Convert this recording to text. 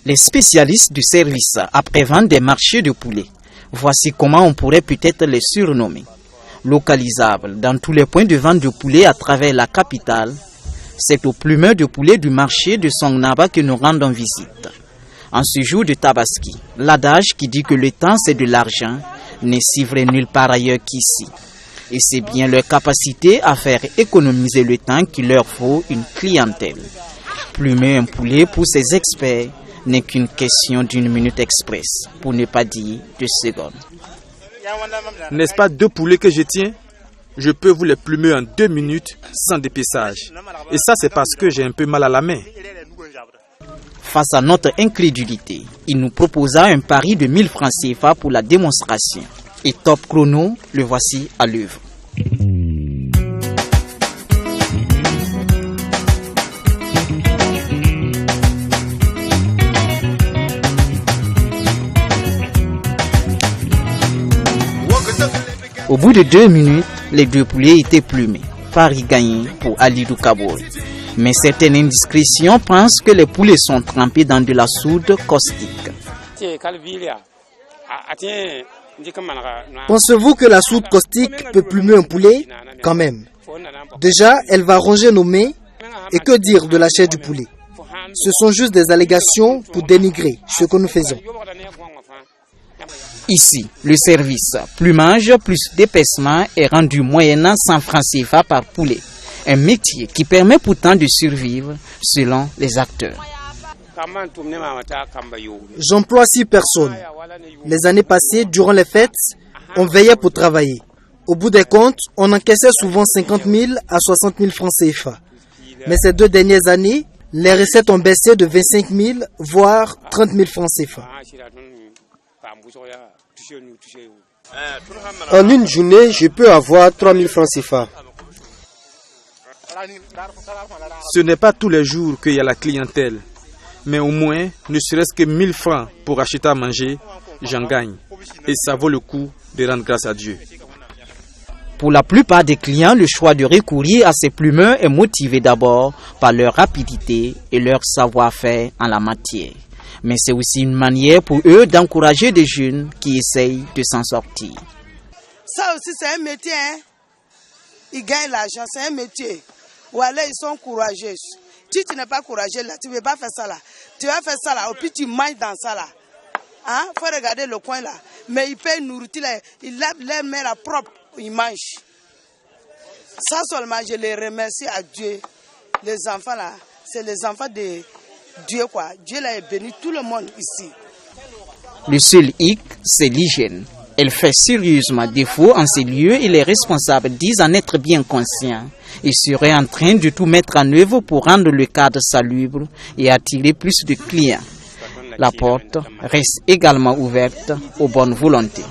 Les spécialistes du service après-vente des marchés de poulet. Voici comment on pourrait peut-être les surnommer. Localisables dans tous les points de vente de poulet à travers la capitale, c'est au plumeur de poulet du marché de Songnaba que nous rendons visite. En ce jour de Tabaski, l'adage qui dit que le temps c'est de l'argent n'est si vrai nulle part ailleurs qu'ici. Et c'est bien leur capacité à faire économiser le temps qu'il leur faut une clientèle. Plumer un poulet pour ces experts n'est qu'une question d'une minute express, pour ne pas dire de secondes. N'est-ce pas 2 poulets que je tiens? Je peux vous les plumer en 2 minutes sans dépeçage. Et ça, c'est parce que j'ai un peu mal à la main. Face à notre incrédulité, il nous proposa un pari de 1000 francs CFA pour la démonstration. Et top chrono, le voici à l'œuvre. Au bout de 2 minutes, les 2 poulets étaient plumés. Pari gagné pour Alidou Kaboul. Mais certaines indiscrétions pensent que les poulets sont trempés dans de la soude caustique. Pensez-vous que la soude caustique peut plumer un poulet? Quand même. Déjà, elle va ronger nos mains. Et que dire de la chair du poulet? Ce sont juste des allégations pour dénigrer ce que nous faisons. Ici, le service plumage plus dépaissement est rendu moyennant 100 francs CFA par poulet. Un métier qui permet pourtant de survivre selon les acteurs. J'emploie 6 personnes. Les années passées, durant les fêtes, on veillait pour travailler. Au bout des comptes, on encaissait souvent 50 000 à 60 000 francs CFA. Mais ces 2 dernières années, les recettes ont baissé de 25 000 voire 30 000 francs CFA. En une journée, je peux avoir 3 000 francs CFA. Ce n'est pas tous les jours qu'il y a la clientèle. Mais au moins, ne serait-ce que 1000 francs pour acheter à manger, j'en gagne. Et ça vaut le coup de rendre grâce à Dieu. Pour la plupart des clients, le choix de recourir à ces plumeurs est motivé d'abord par leur rapidité et leur savoir-faire en la matière. Mais c'est aussi une manière pour eux d'encourager des jeunes qui essayent de s'en sortir. Ça aussi, c'est un métier. Hein? Ils gagnent l'argent, c'est un métier. Ou alors, ils sont courageux. Si tu n'es pas courageux, là, tu ne veux pas faire ça là. Tu vas faire ça là, et puis tu manges dans ça là. Hein? Faut regarder le coin là. Mais ils payent nourriture là. Ils lavent leur main là propre, ils mangent. Ça seulement, je les remercie à Dieu. Les enfants là, c'est les enfants de Dieu quoi. Dieu là est béni tout le monde ici. Le seul hic, c'est l'hygiène. Elle fait sérieusement défaut en ces lieux et les responsables disent en être bien conscients. Ils seraient en train de tout mettre en œuvre pour rendre le cadre salubre et attirer plus de clients. La porte reste également ouverte aux bonnes volontés.